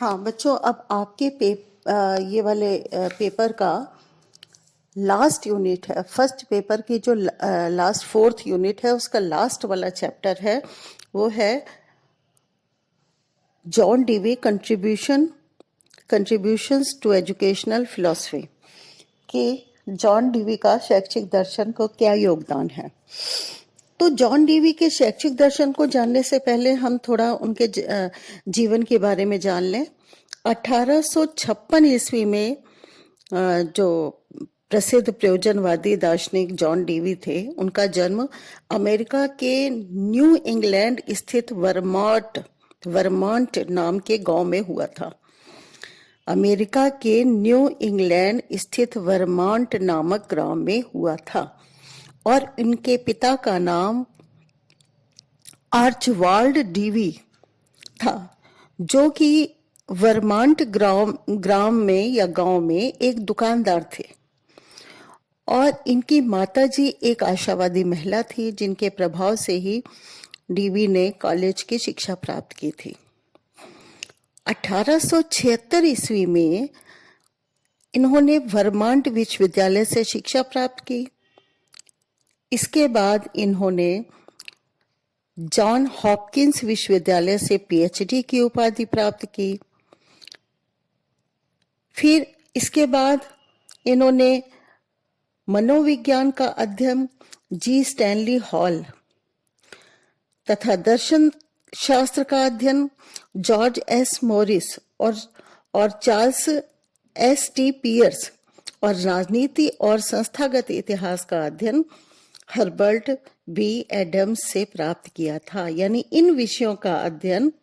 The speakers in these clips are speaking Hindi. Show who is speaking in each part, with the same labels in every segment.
Speaker 1: हाँ बच्चों, अब आपके ये वाले पेपर का लास्ट यूनिट है। फर्स्ट पेपर की जो लास्ट फोर्थ यूनिट है उसका लास्ट वाला चैप्टर है, वो है John Dewey contributions to educational philosophy कि जॉन डीवी का शैक्षिक दर्शन को क्या योगदान है। तो जॉन डीवी के शैक्षिक दर्शन को जानने से पहले हम थोड़ा उनके जीवन के बारे में जान लें। 1856 ईस्वी में जो प्रसिद्ध प्रयोजनवादी दार्शनिक जॉन डीवी थे, उनका जन्म अमेरिका के न्यू इंग्लैंड स्थित वर्मांट नाम के गांव में हुआ था। अमेरिका के न्यू इंग्लैंड स्थित वर्मांट नामक ग्राम में हुआ था और इनके पिता का नाम आर्चवाल्ड डीवी था, जो कि वर्मांट ग्राम में या गांव में एक दुकानदार थे। और इनकी माताजी एक आशावादी महिला थी, जिनके प्रभाव से ही डीवी ने कॉलेज की शिक्षा प्राप्त की थी। 1876 ईस्वी में इन्होंने वर्मांट विश्वविद्यालय से शिक्षा प्राप्त की। इसके बाद इन्होंने जॉन हॉपकिंस विश्वविद्यालय से पीएचडी की उपाधि प्राप्त की। फिर इसके बाद इन्होंने मनोविज्ञान का अध्ययन जी स्टैनली हॉल तथा दर्शन शास्त्र का अध्ययन जॉर्ज एस मॉरिस और चार्ल्स एस टी पियर्स और राजनीति और संस्थागत इतिहास का अध्ययन हर्बर्ट बी एडम्स से प्राप्त किया था। यानी इन विषयों का अध्ययन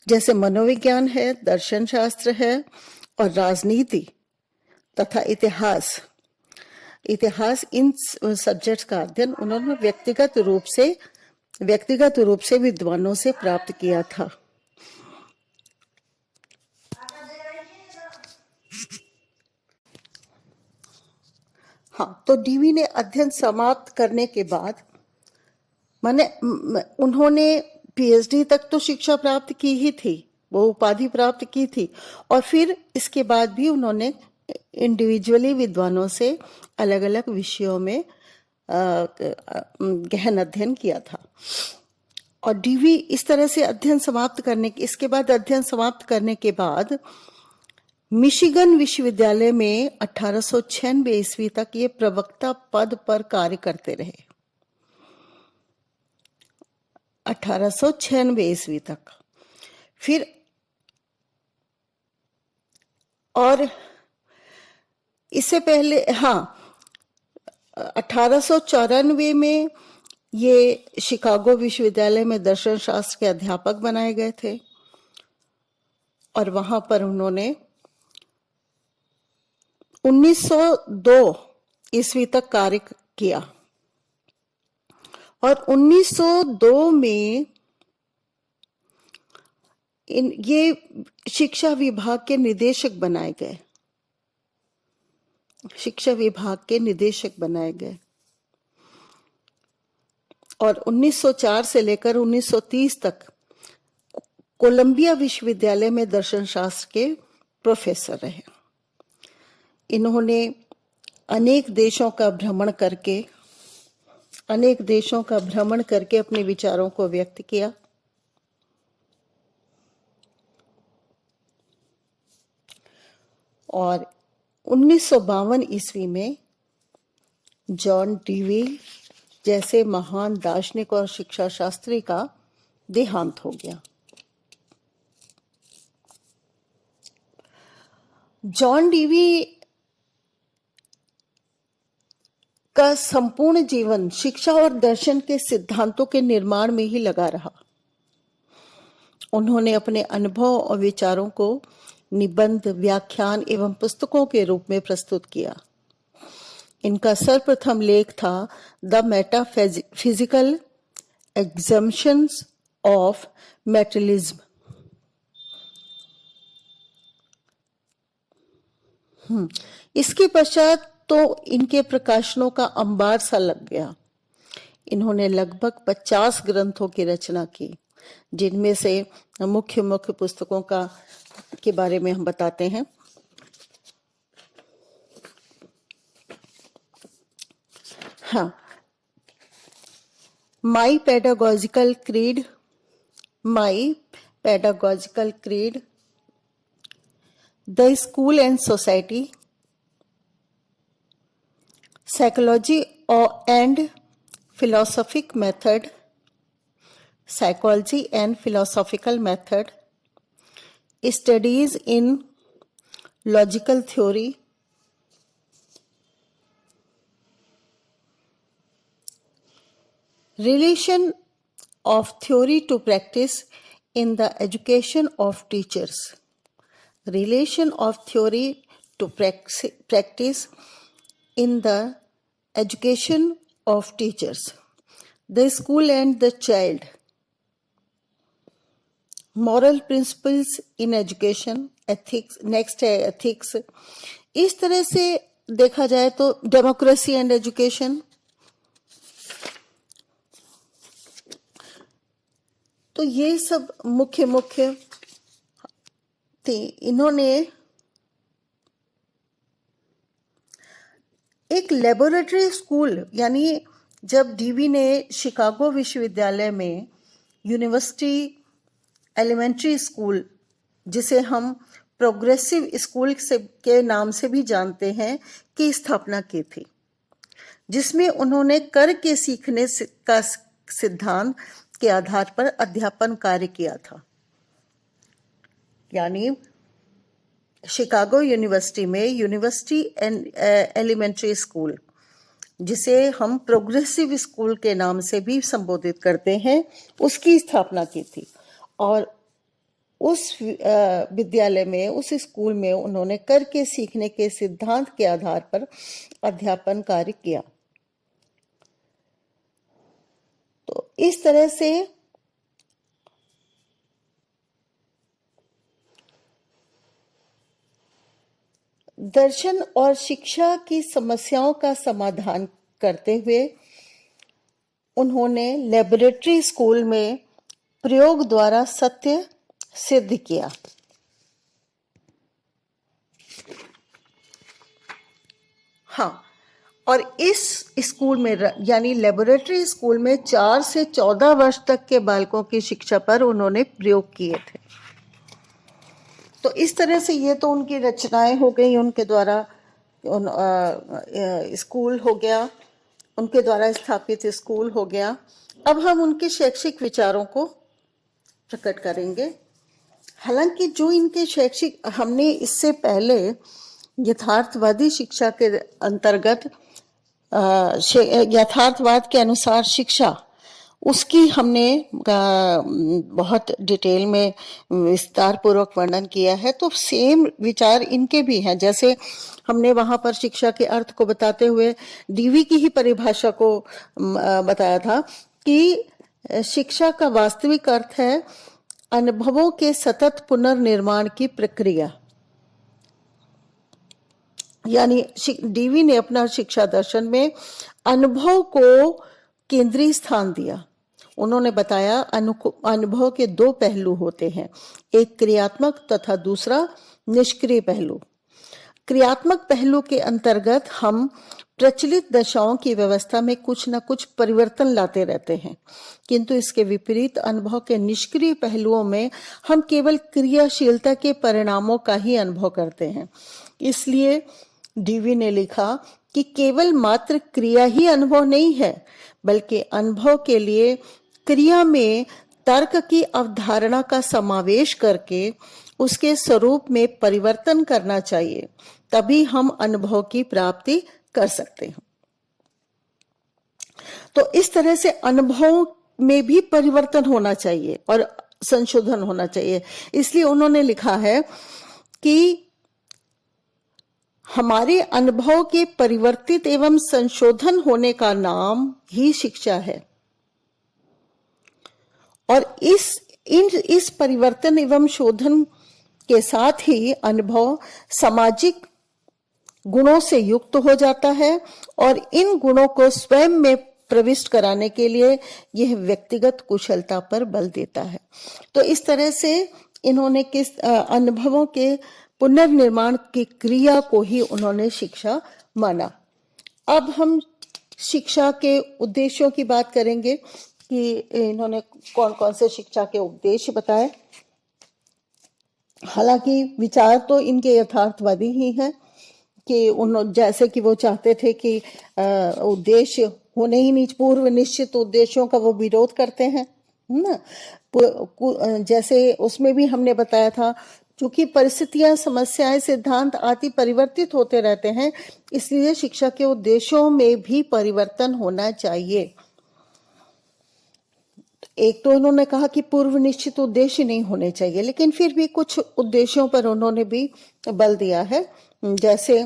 Speaker 1: जैसे मनोविज्ञान है, दर्शन शास्त्र है और राजनीति तथा इतिहास, इन सब्जेक्ट्स का अध्ययन उन्होंने व्यक्तिगत रूप से विद्वानों से प्राप्त किया था। हाँ, तो डीवी ने अध्ययन समाप्त करने के बाद उन्होंने पीएचडी तक तो शिक्षा प्राप्त की ही थी, वो उपाधि प्राप्त की थी, और फिर इसके बाद भी उन्होंने इंडिविजुअली विद्वानों से अलग अलग विषयों में गहन अध्ययन किया था। और डीवी इस तरह से अध्ययन समाप्त करने के बाद मिशिगन विश्वविद्यालय में 1896 ईस्वी तक ये प्रवक्ता पद पर कार्य करते रहे। 1896 ईस्वी तक। फिर और इससे पहले 1894 में ये शिकागो विश्वविद्यालय में दर्शन शास्त्र के अध्यापक बनाए गए थे और वहां पर उन्होंने 1902 ईस्वी तक कार्य किया और 1902 में ये शिक्षा विभाग के निदेशक बनाए गए। और 1904 से लेकर 1930 तक कोलंबिया विश्वविद्यालय में दर्शन शास्त्र के प्रोफेसर रहे। इन्होंने अनेक देशों का भ्रमण करके अपने विचारों को व्यक्त किया। और 1952 ईस्वी में जॉन डीवी जैसे महान दार्शनिक और शिक्षा शास्त्री का देहांत हो गया। जॉन डीवी का संपूर्ण जीवन शिक्षा और दर्शन के सिद्धांतों के निर्माण में ही लगा रहा। उन्होंने अपने अनुभव और विचारों को निबंध, व्याख्यान एवं पुस्तकों के रूप में प्रस्तुत किया। इनका सर्वप्रथम लेख था the metaphysical exemptions of materialism. इसके पश्चात तो इनके प्रकाशनों का अंबार सा लग गया। इन्होंने लगभग 50 ग्रंथों की रचना की। जिनमें से मुख्य मुख्य पुस्तकों के बारे में हम बताते हैं। हाँ, my pedagogical creed, the school and society, psychology and philosophic method, psychology and philosophical method, studies in logical theory, relation of theory to practice in the education of teachers, relation of theory to practice in the education of teachers, the school and the child, moral principles in education, ethics, next है एथिक्स। इस तरह से देखा जाए तो डेमोक्रेसी एंड एजुकेशन। तो ये सब मुख्य थे। इन्होंने एक लेबोरेटरी स्कूल, यानी जब डीवी ने शिकागो विश्वविद्यालय में यूनिवर्सिटी एलिमेंट्री स्कूल, जिसे हम प्रोग्रेसिव स्कूल के नाम से भी जानते हैं, की स्थापना की थी, जिसमें उन्होंने कर के सीखने का सिद्धांत के आधार पर अध्यापन कार्य किया था। यानी शिकागो यूनिवर्सिटी में यूनिवर्सिटी एलिमेंट्री स्कूल, जिसे हम प्रोग्रेसिव स्कूल के नाम से भी संबोधित करते हैं, उसकी स्थापना की थी। और उस विद्यालय में, उस स्कूल में उन्होंने कर के सीखने के सिद्धांत के आधार पर अध्यापन कार्य किया। तो इस तरह से दर्शन और शिक्षा की समस्याओं का समाधान करते हुए उन्होंने लेबोरेटरी स्कूल में प्रयोग द्वारा सत्य सिद्ध किया। हाँ, और इस स्कूल में, यानी लेबोरेटरी स्कूल में 4 से 14 वर्ष तक के बालकों की शिक्षा पर उन्होंने प्रयोग किए थे। तो इस तरह से ये तो उनकी रचनाएं हो गई, उनके द्वारा स्कूल हो गया, उनके द्वारा स्थापित स्कूल हो गया। अब हम उनके शैक्षिक विचारों को प्रकट करेंगे। हालांकि जो इनके शैक्षिक, हमने इससे पहले यथार्थवादी शिक्षा के अंतर्गत यथार्थवाद के अनुसार शिक्षा, उसकी हमने बहुत डिटेल में विस्तार पूर्वक वर्णन किया है। तो सेम विचार इनके भी हैं। जैसे हमने वहां पर शिक्षा के अर्थ को बताते हुए डीवी की ही परिभाषा को बताया था कि शिक्षा का वास्तविक अर्थ है अनुभवों के सतत पुनर्निर्माण की प्रक्रिया। यानी डीवी ने अपना शिक्षा दर्शन में अनुभव को केंद्रीय स्थान दिया। उन्होंने बताया अनुभव के 2 पहलू होते हैं, एक क्रियात्मक तथा दूसरा निष्क्रिय पहलू। क्रियात्मक पहलू के अंतर्गत हम प्रचलित दशाओं की व्यवस्था में कुछ न कुछ परिवर्तन लाते रहते हैं, किंतु इसके विपरीत अनुभव के निष्क्रिय पहलुओं में हम केवल क्रियाशीलता के परिणामों का ही अनुभव करते हैं। इसलिए डीवी ने लिखा कि केवल मात्र क्रिया ही अनुभव नहीं है, बल्कि अनुभव के लिए क्रिया में तर्क की अवधारणा का समावेश करके उसके स्वरूप में परिवर्तन करना चाहिए, तभी हम अनुभव की प्राप्ति कर सकते हैं। तो इस तरह से अनुभव में भी परिवर्तन होना चाहिए और संशोधन होना चाहिए। इसलिए उन्होंने लिखा है कि हमारे अनुभव के परिवर्तित एवं संशोधन होने का नाम ही शिक्षा है। और इस परिवर्तन एवं शोधन के साथ ही अनुभव सामाजिक गुणों से युक्त हो जाता है और इन गुणों को स्वयं में प्रविष्ट कराने के लिए यह व्यक्तिगत कुशलता पर बल देता है। तो इस तरह से इन्होंने किस अनुभवों के पुनर्निर्माण की क्रिया को ही उन्होंने शिक्षा माना। अब हम शिक्षा के उद्देश्यों की बात करेंगे कि इन्होंने कौन कौन से शिक्षा के उद्देश्य बताए। हालांकि विचार तो इनके यथार्थवादी ही हैं कि उन्होंने जैसे कि वो चाहते थे कि उद्देश्य होने ही नहीं, पूर्व निश्चित उद्देश्यों का वो विरोध करते हैं ना। जैसे उसमें भी हमने बताया था, चूंकि परिस्थितियां, समस्याएं, सिद्धांत आदि परिवर्तित होते रहते हैं, इसलिए शिक्षा के उद्देश्यों में भी परिवर्तन होना चाहिए। एक तो उन्होंने कहा कि पूर्व निश्चित उद्देश्य नहीं होने चाहिए, लेकिन फिर भी कुछ उद्देश्यों पर उन्होंने भी बल दिया है, जैसे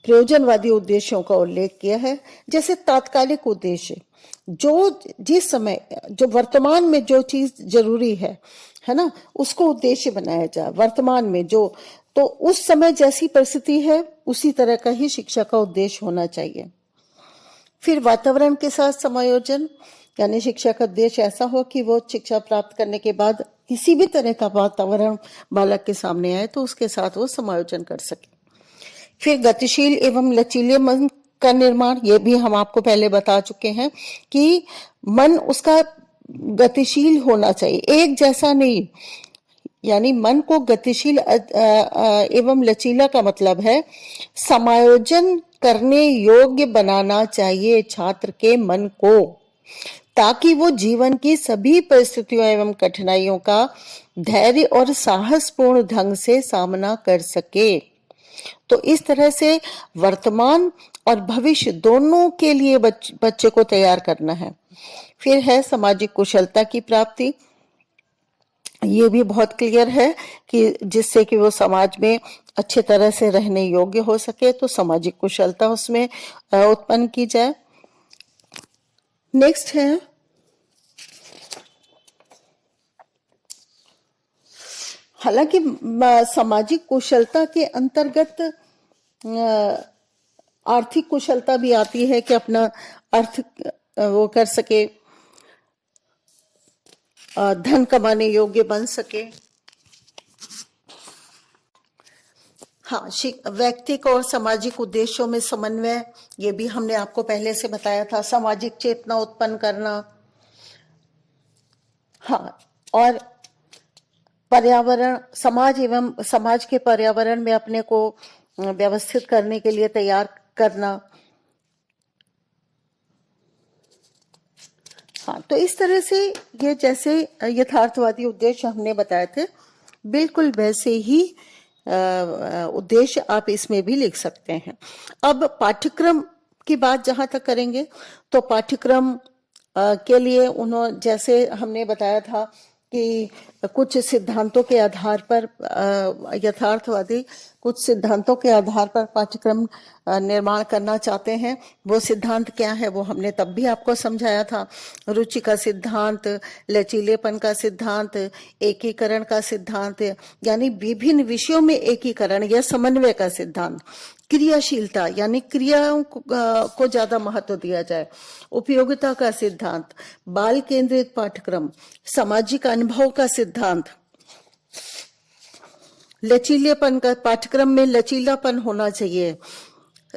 Speaker 1: प्रयोजनवादी उद्देश्यों का उल्लेख किया है। जैसे तात्कालिक उद्देश्य, जो जिस समय, जो वर्तमान में जो चीज जरूरी है ना, उसको उद्देश्य बनाया जाए। वर्तमान में जो, तो उस समय जैसी परिस्थिति है उसी तरह का ही शिक्षा का उद्देश्य होना चाहिए। फिर वातावरण के साथ समायोजन, यानी शिक्षा का उद्देश्य ऐसा हो कि वो शिक्षा प्राप्त करने के बाद किसी भी तरह का वातावरण बालक के सामने आए तो उसके साथ वो समायोजन कर सके। फिर गतिशील एवं लचीले मन का निर्माण, ये भी हम आपको पहले बता चुके हैं कि मन उसका गतिशील होना चाहिए, एक जैसा नहीं। यानी मन को गतिशील एवं लचीला का मतलब है समायोजन करने योग्य बनाना चाहिए छात्र के मन को, ताकि वो जीवन की सभी परिस्थितियों एवं कठिनाइयों का धैर्य और साहसपूर्ण ढंग से सामना कर सके। तो इस तरह से वर्तमान और भविष्य दोनों के लिए बच्चे को तैयार करना है। फिर है सामाजिक कुशलता की प्राप्ति। ये भी बहुत क्लियर है कि जिससे कि वो समाज में अच्छे तरह से रहने योग्य हो सके, तो सामाजिक कुशलता उसमें उत्पन्न की जाए। नेक्स्ट है हालांकि सामाजिक कुशलता के अंतर्गत आर्थिक कुशलता भी आती है कि अपना अर्थ वो कर सके, धन कमाने योग्य बन सके। हाँ, व्यक्तिक और सामाजिक उद्देश्यों में समन्वय, ये भी हमने आपको पहले से बताया था। सामाजिक चेतना उत्पन्न करना, हाँ, और पर्यावरण, समाज एवं समाज के पर्यावरण में अपने को व्यवस्थित करने के लिए तैयार करना। हाँ, तो इस तरह से ये जैसे यथार्थवादी उद्देश्य हमने बताए थे, बिल्कुल वैसे ही उद्देश्य आप इसमें भी लिख सकते हैं। अब पाठ्यक्रम की बात जहां तक करेंगे, तो पाठ्यक्रम के लिए उन्होंने, जैसे हमने बताया था कि कुछ सिद्धांतों के आधार पर, यथार्थवादी कुछ सिद्धांतों के आधार पर पाठ्यक्रम निर्माण करना चाहते हैं। वो सिद्धांत क्या है वो हमने तब भी आपको समझाया था। रुचि का सिद्धांत, लचीलेपन का सिद्धांत, एकीकरण का सिद्धांत, यानी विभिन्न विषयों में एकीकरण या समन्वय का सिद्धांत, क्रियाशीलता यानी क्रियाओं को ज्यादा महत्व दिया जाए, उपयोगिता का सिद्धांत, बाल केंद्रित पाठ्यक्रम, सामाजिक अनुभव का सिद्धांत, लचीलेपन का, पाठ्यक्रम में लचीलापन होना चाहिए,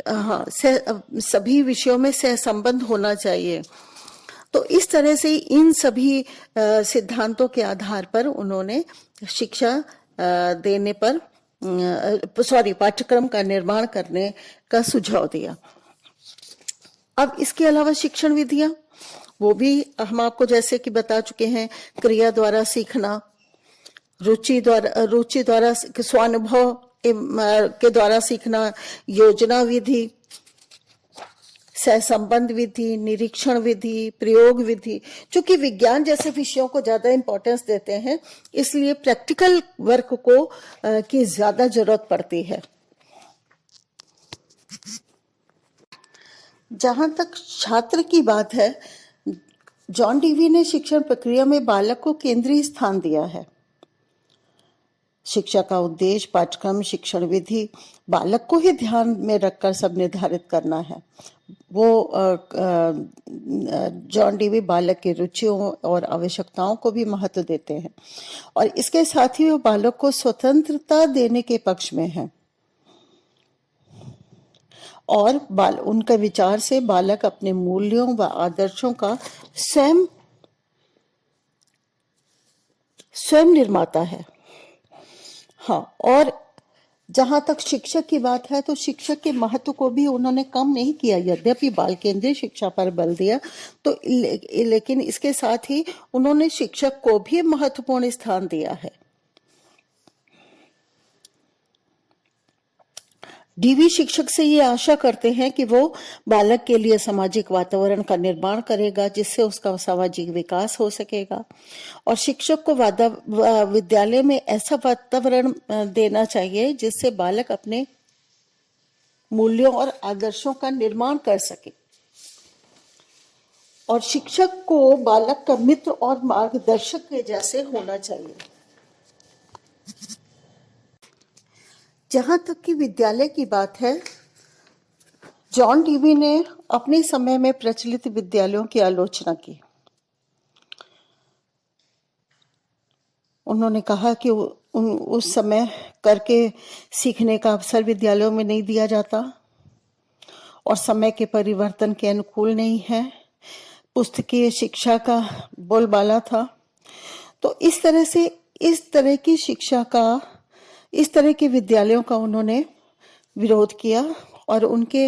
Speaker 1: हाँ, सभी विषयों में सहसंबंध होना चाहिए। तो इस तरह से इन सभी सिद्धांतों के आधार पर उन्होंने शिक्षा देने पर, पाठ्यक्रम का निर्माण करने का सुझाव दिया। अब इसके अलावा शिक्षण विधियां, वो भी हम आपको जैसे कि बता चुके हैं, क्रिया द्वारा सीखना, रुचि द्वारा स्वानुभव के द्वारा सीखना, योजना विधि, सहसंबंध विधि, निरीक्षण विधि, प्रयोग विधि। चूंकि विज्ञान जैसे विषयों को ज्यादा इंपॉर्टेंस देते हैं, इसलिए प्रैक्टिकल वर्क को की ज्यादा जरूरत पड़ती है। जहां तक छात्र की बात है, जॉन डीवी ने शिक्षण प्रक्रिया में बालक को केंद्रीय स्थान दिया है। शिक्षा का उद्देश्य, पाठ्यक्रम, शिक्षण विधि बालक को ही ध्यान में रखकर सब निर्धारित करना है। वो जॉन डीवी बालक की रुचियों और आवश्यकताओं को भी महत्व देते हैं और इसके साथ ही वो बालक को स्वतंत्रता देने के पक्ष में है और उनके विचार से बालक अपने मूल्यों व आदर्शों का स्वयं निर्माता है। हाँ, और जहां तक शिक्षक की बात है तो शिक्षक के महत्व को भी उन्होंने कम नहीं किया, यद्यपि बाल केंद्रीय शिक्षा पर बल दिया तो लेकिन इसके साथ ही उन्होंने शिक्षक को भी महत्वपूर्ण स्थान दिया है। डीवी शिक्षक से ये आशा करते हैं कि वो बालक के लिए सामाजिक वातावरण का निर्माण करेगा जिससे उसका सामाजिक विकास हो सकेगा और शिक्षक को विद्यालय में ऐसा वातावरण देना चाहिए जिससे बालक अपने मूल्यों और आदर्शों का निर्माण कर सके और शिक्षक को बालक का मित्र और मार्गदर्शक के जैसे होना चाहिए। जहां तक कि विद्यालय की बात है, जॉन डीवी ने अपने समय में प्रचलित विद्यालयों की आलोचना की। उन्होंने कहा कि उस समय करके सीखने का अवसर विद्यालयों में नहीं दिया जाता और समय के परिवर्तन के अनुकूल नहीं है, पुस्तकीय शिक्षा का बोलबाला था। तो इस तरह की शिक्षा का, इस तरह के विद्यालयों का उन्होंने विरोध किया और उनके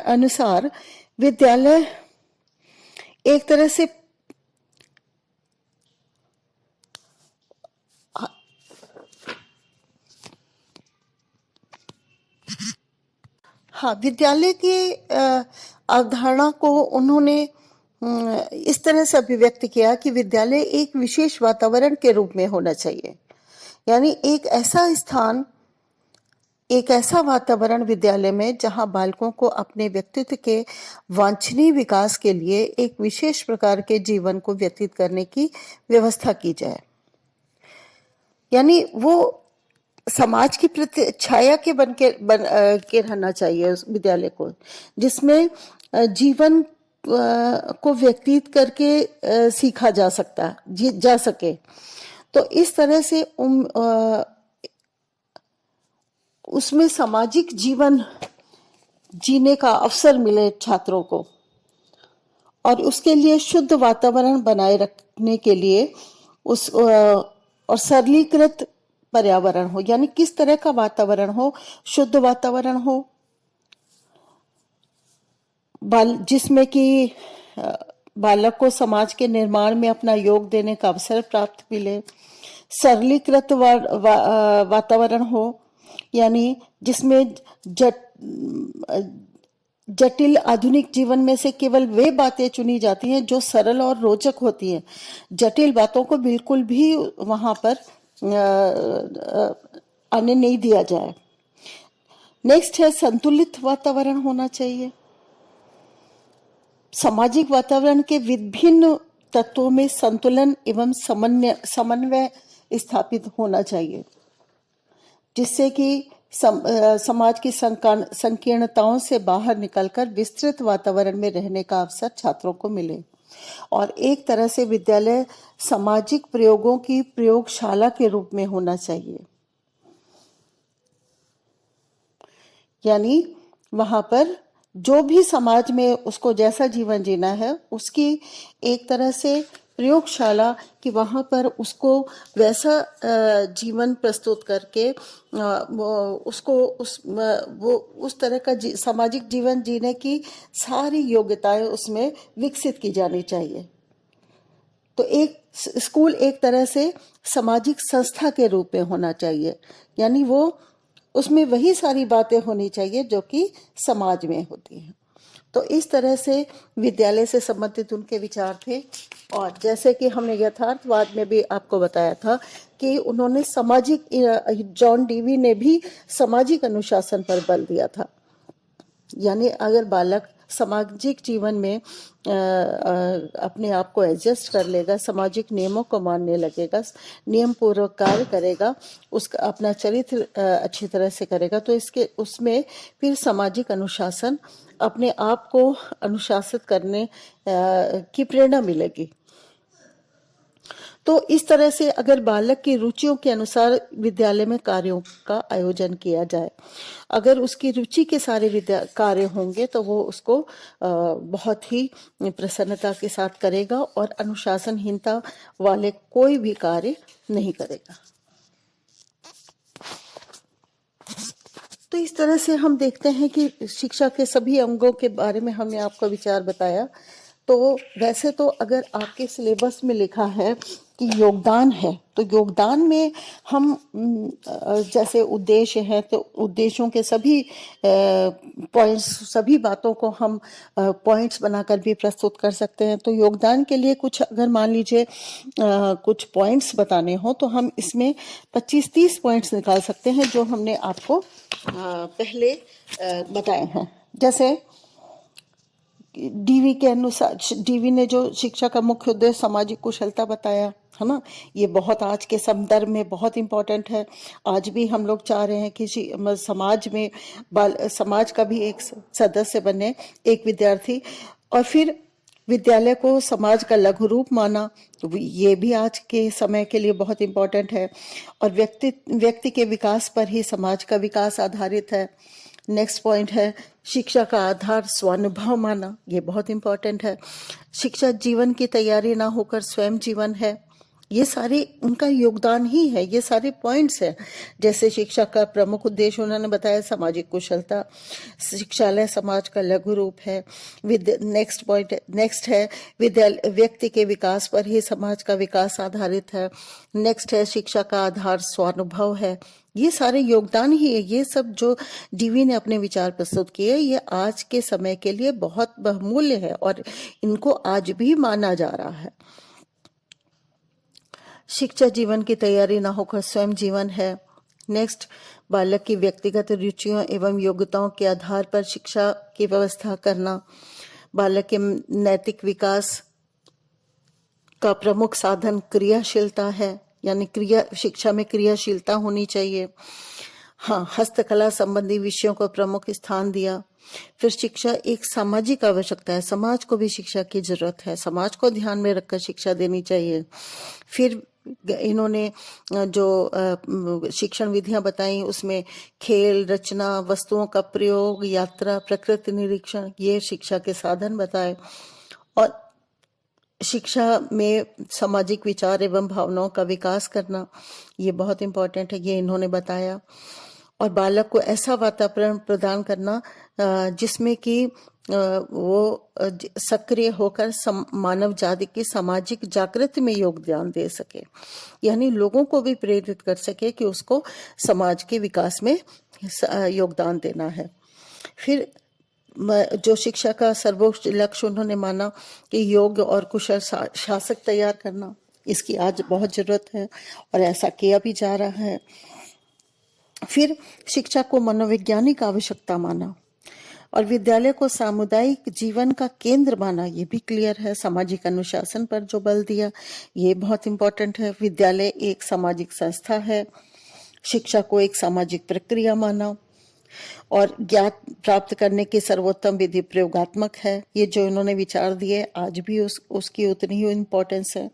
Speaker 1: अनुसार विद्यालय एक तरह से विद्यालय की अवधारणा को उन्होंने इस तरह से अभिव्यक्त किया कि विद्यालय एक विशेष वातावरण के रूप में होना चाहिए, यानी एक ऐसा वातावरण विद्यालय में जहां बालकों को अपने व्यक्तित्व के वांछनीय विकास के लिए एक विशेष प्रकार के जीवन को व्यतीत करने की व्यवस्था की जाए। यानी वो समाज की प्रति छाया के बन के रहना चाहिए उस विद्यालय को, जिसमें जीवन को व्यतीत करके सीखा जा सके। तो इस तरह से उसमें सामाजिक जीवन जीने का अवसर मिले छात्रों को और उसके लिए शुद्ध वातावरण बनाए रखने के लिए और सरलीकृत पर्यावरण हो, यानी किस तरह का वातावरण हो, शुद्ध वातावरण हो जिसमें कि बालक को समाज के निर्माण में अपना योग देने का अवसर प्राप्त मिले, सरलीकृत वातावरण हो, यानी जिसमें जटिल आधुनिक जीवन में से केवल वे बातें चुनी जाती हैं जो सरल और रोचक होती हैं, जटिल बातों को बिल्कुल भी वहां पर आने नहीं दिया जाए। नेक्स्ट है संतुलित वातावरण होना चाहिए। सामाजिक वातावरण के विभिन्न तत्वों में संतुलन एवं समन्वय स्थापित होना चाहिए, जिससे कि समाज की संकीर्णताओं से बाहर निकलकर विस्तृत वातावरण में रहने का अवसर छात्रों को मिले और एक तरह से विद्यालय सामाजिक प्रयोगों की प्रयोगशाला के रूप में होना चाहिए, यानी वहां पर जो भी समाज में उसको जैसा जीवन जीना है उसकी एक तरह से प्रयोगशाला कि वहां पर उसको वैसा जीवन प्रस्तुत करके वो उस तरह का सामाजिक जीवन जीने की सारी योग्यताएं उसमें विकसित की जानी चाहिए। तो एक स्कूल एक तरह से सामाजिक संस्था के रूप में होना चाहिए, यानी वो उसमें वही सारी बातें होनी चाहिए जो कि समाज में होती हैं। तो इस तरह से विद्यालय से संबंधित उनके विचार थे और जैसे कि हमने यथार्थवाद में भी आपको बताया था कि उन्होंने जॉन डीवी ने भी सामाजिक अनुशासन पर बल दिया था, यानी अगर बालक सामाजिक जीवन में अपने आप को एडजस्ट कर लेगा, सामाजिक नियमों को मानने लगेगा, नियम पूर्वक कार्य करेगा, उसका अपना चरित्र अच्छी तरह से करेगा, तो इसके उसमें फिर सामाजिक अनुशासन, अपने आप को अनुशासित करने की प्रेरणा मिलेगी। तो इस तरह से अगर बालक की रुचियों के अनुसार विद्यालय में कार्यों का आयोजन किया जाए, अगर उसकी रुचि के सारे कार्य होंगे तो वो उसको बहुत ही प्रसन्नता के साथ करेगा और अनुशासनहीनता वाले कोई भी कार्य नहीं करेगा। तो इस तरह से हम देखते हैं कि शिक्षा के सभी अंगों के बारे में हमने आपको विचार बताया। तो वैसे तो अगर आपके सिलेबस में लिखा है कि योगदान है, तो योगदान में हम जैसे उद्देश्य है, तो उद्देश्यों के सभी पॉइंट्स, सभी बातों को हम पॉइंट्स बनाकर भी प्रस्तुत कर सकते हैं। तो योगदान के लिए कुछ अगर मान लीजिए कुछ पॉइंट्स बताने हो तो हम इसमें 25-30 पॉइंट्स निकाल सकते हैं जो हमने आपको पहले बताए हैं। जैसे डीवी के अनुसार, डीवी ने जो शिक्षा का मुख्य उद्देश्य सामाजिक कुशलता बताया है ना, ये बहुत आज के संदर्भ में बहुत इम्पोर्टेंट है। आज भी हम लोग चाह रहे हैं कि समाज में समाज का भी एक सदस्य बने एक विद्यार्थी, और फिर विद्यालय को समाज का लघु रूप माना, तो ये भी आज के समय के लिए बहुत इम्पोर्टेंट है। और व्यक्ति के विकास पर ही समाज का विकास आधारित है। नेक्स्ट पॉइंट है शिक्षा का आधार स्वानुभव माना, ये बहुत इंपॉर्टेंट है। शिक्षा जीवन की तैयारी ना होकर स्वयं जीवन है, ये सारे उनका योगदान ही है, ये सारे पॉइंट्स हैं। जैसे शिक्षा का प्रमुख उद्देश्य उन्होंने बताया सामाजिक कुशलता, शिक्षालय समाज का लघु रूप है। नेक्स्ट है विद्यालय व्यक्ति के विकास पर ही समाज का विकास आधारित है। नेक्स्ट है शिक्षा का आधार स्वानुभव है। ये सारे योगदान ही है। ये सब जो डीवी ने अपने विचार प्रस्तुत किए, ये आज के समय के लिए बहुत बहुमूल्य है और इनको आज भी माना जा रहा है। शिक्षा जीवन की तैयारी ना होकर स्वयं जीवन है। नेक्स्ट, बालक की व्यक्तिगत रुचियों एवं योग्यताओं के आधार पर शिक्षा की व्यवस्था करना। बालक के नैतिक विकास का प्रमुख साधन क्रियाशीलता है, यानी शिक्षा में क्रियाशीलता होनी चाहिए। हाँ, हस्तकला संबंधी विषयों को प्रमुख स्थान दिया। फिर शिक्षा एक सामाजिक आवश्यकता है, समाज को भी शिक्षा की जरूरत है, समाज को ध्यान में रखकर शिक्षा देनी चाहिए। फिर इन्होंने जो शिक्षण विधियां बताई उसमें खेल, रचना, वस्तुओं का प्रयोग, यात्रा, प्रकृति निरीक्षण, ये शिक्षा के साधन बताए। और शिक्षा में सामाजिक विचार एवं भावनाओं का विकास करना, ये बहुत इम्पोर्टेंट है, ये इन्होंने बताया। और बालक को ऐसा वातावरण प्रदान करना जिसमें कि वो सक्रिय होकर मानव जाति की सामाजिक जागृति में योगदान दे सके, यानी लोगों को भी प्रेरित कर सके कि उसको समाज के विकास में योगदान देना है। फिर जो शिक्षा का सर्वोच्च लक्ष्य उन्होंने माना कि योग्य और कुशल शासक तैयार करना, इसकी आज बहुत जरूरत है और ऐसा किया भी जा रहा है। फिर शिक्षा को मनोवैज्ञानिक आवश्यकता माना और विद्यालय को सामुदायिक जीवन का केंद्र माना, ये भी क्लियर है। सामाजिक अनुशासन पर जो बल दिया, ये बहुत इंपॉर्टेंट है। विद्यालय एक सामाजिक संस्था है। शिक्षा को एक सामाजिक प्रक्रिया माना और ज्ञान प्राप्त करने की सर्वोत्तम विधि प्रयोगात्मक है। ये जो इन्होंने विचार दिए आज भी उसकी उतनी ही इम्पोर्टेंस है।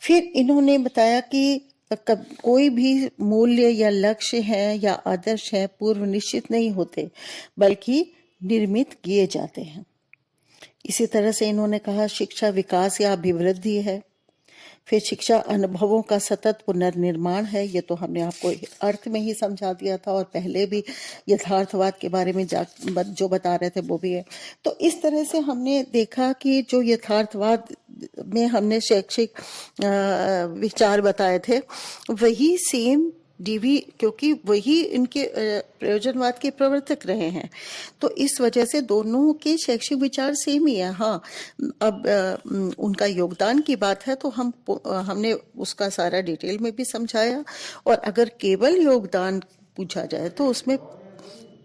Speaker 1: फिर इन्होंने बताया कि कोई भी मूल्य या लक्ष्य है या आदर्श है पूर्व निश्चित नहीं होते, बल्कि निर्मित किए जाते हैं। इसी तरह से इन्होंने कहा शिक्षा विकास या अभिवृद्धि है। फिर शिक्षा अनुभवों का सतत पुनर्निर्माण है, ये तो हमने आपको अर्थ में ही समझा दिया था और पहले भी यथार्थवाद के बारे में जो बता रहे थे वो भी है। तो इस तरह से हमने देखा कि जो यथार्थवाद में हमने शैक्षिक विचार बताए थे वही सेम डीवी, क्योंकि वही इनके प्रयोजनवाद के प्रवर्तक रहे हैं, तो इस वजह से दोनों के शैक्षिक विचार सेम ही है। हाँ, अब उनका योगदान की बात है तो हमने उसका सारा डिटेल में भी समझाया, और अगर केवल योगदान पूछा जाए तो उसमें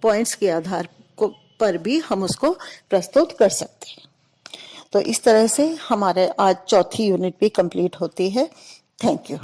Speaker 1: पॉइंट्स के आधार को पर भी हम उसको प्रस्तुत कर सकते हैं। तो इस तरह से हमारे आज चौथी यूनिट भी कंप्लीट होती है। Thank you.